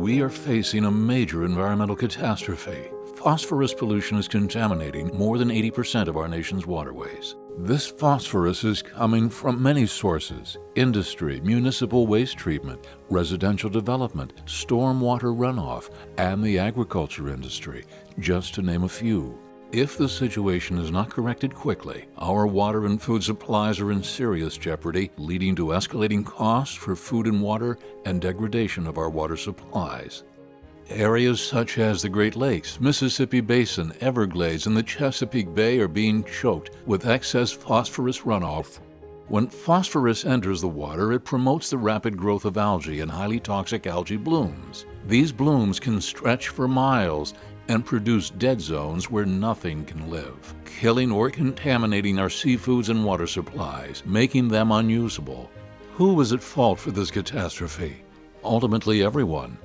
We are facing a major environmental catastrophe. Phosphorus pollution is contaminating more than 80% of our nation's waterways. This phosphorus is coming from many sources: industry, municipal waste treatment, residential development, stormwater runoff, and the agriculture industry, just to name a few. If the situation is not corrected quickly, our water and food supplies are in serious jeopardy, leading to escalating costs for food and water and degradation of our water supplies. Areas such as the Great Lakes, Mississippi Basin, Everglades, and the Chesapeake Bay are being choked with excess phosphorus runoff. When phosphorus enters the water, it promotes the rapid growth of algae and highly toxic algae blooms. These blooms can stretch for miles and produce dead zones where nothing can live, killing or contaminating our seafoods and water supplies, making them unusable. Who is at fault for this catastrophe? Ultimately, everyone.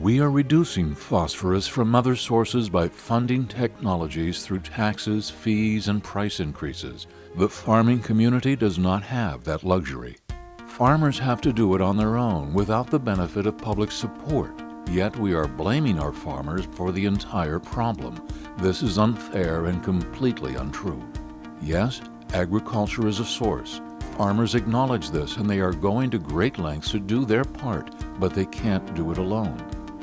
We are reducing phosphorus from other sources by funding technologies through taxes, fees, and price increases. The farming community does not have that luxury. Farmers have to do it on their own without the benefit of public support. Yet we are blaming our farmers for the entire problem. This is unfair and completely untrue. Yes, agriculture is a source. Farmers acknowledge this, and they are going to great lengths to do their part, but they can't do it alone.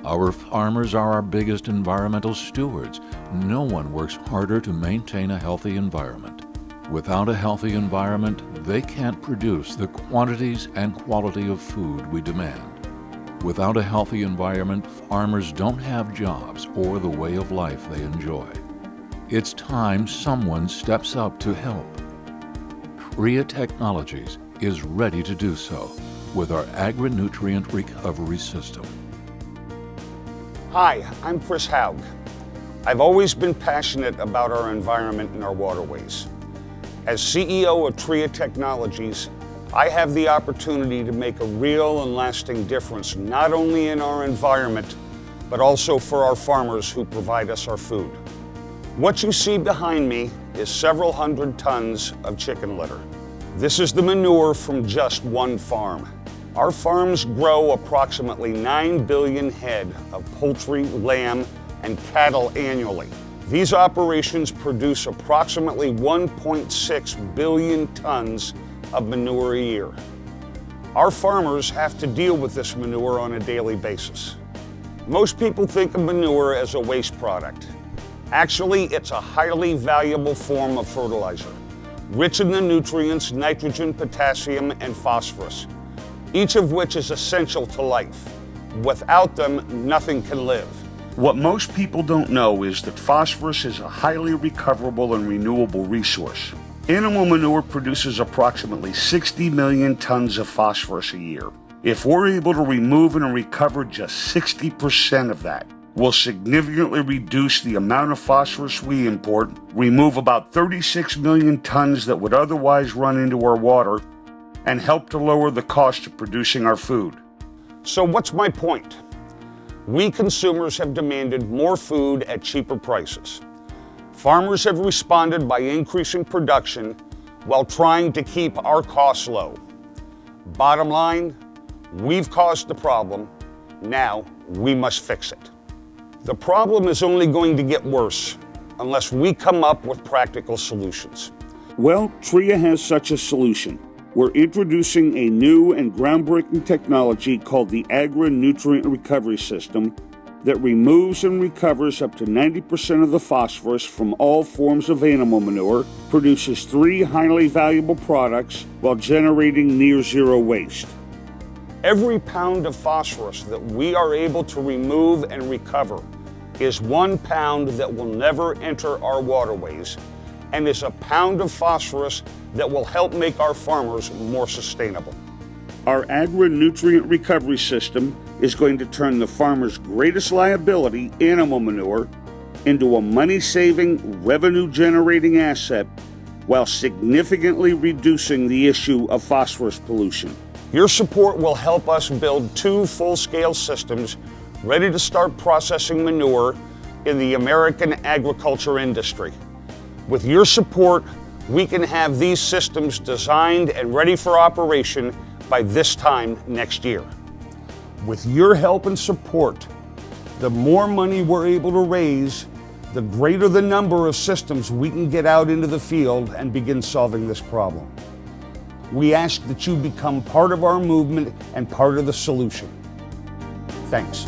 Our farmers are our biggest environmental stewards. No one works harder to maintain a healthy environment. Without a healthy environment, they can't produce the quantities and quality of food we demand. Without a healthy environment, farmers don't have jobs or the way of life they enjoy. It's time someone steps up to help. Triea Technologies is ready to do so with our agri-nutrient recovery system. Hi, I'm Chris Haug. I've always been passionate about our environment and our waterways. As CEO of Triea Technologies, I have the opportunity to make a real and lasting difference, not only in our environment, but also for our farmers who provide us our food. What you see behind me is several hundred tons of chicken litter. This is the manure from just one farm. Our farms grow approximately 9 billion head of poultry, lamb, and cattle annually. These operations produce approximately 1.6 billion tons of manure a year. Our farmers have to deal with this manure on a daily basis. Most people think of manure as a waste product. Actually, it's a highly valuable form of fertilizer, rich in the nutrients nitrogen, potassium, and phosphorus, each of which is essential to life. Without them, nothing can live. What most people don't know is that phosphorus is a highly recoverable and renewable resource. Animal manure produces approximately 60 million tons of phosphorus a year. If we're able to remove and recover just 60% of that, we'll significantly reduce the amount of phosphorus we import, remove about 36 million tons that would otherwise run into our water, and help to lower the cost of producing our food. So what's my point? We consumers have demanded more food at cheaper prices. Farmers have responded by increasing production while trying to keep our costs low. Bottom line, we've caused the problem. Now we must fix it. The problem is only going to get worse unless we come up with practical solutions. Well, Triea has such a solution. We're introducing a new and groundbreaking technology called the Agri-Nutrient Recovery System that removes and recovers up to 90% of the phosphorus from all forms of animal manure, produces 3 highly valuable products while generating near zero waste. Every pound of phosphorus that we are able to remove and recover is 1 pound that will never enter our waterways, and is a pound of phosphorus that will help make our farmers more sustainable. Our agri-nutrient recovery system is going to turn the farmer's greatest liability, animal manure, into a money-saving, revenue-generating asset while significantly reducing the issue of phosphorus pollution. Your support will help us build 2 full-scale systems ready to start processing manure in the American agriculture industry. With your support, we can have these systems designed and ready for operation by this time next year. With your help and support, the more money we're able to raise, the greater the number of systems we can get out into the field and begin solving this problem. We ask that you become part of our movement and part of the solution. Thanks.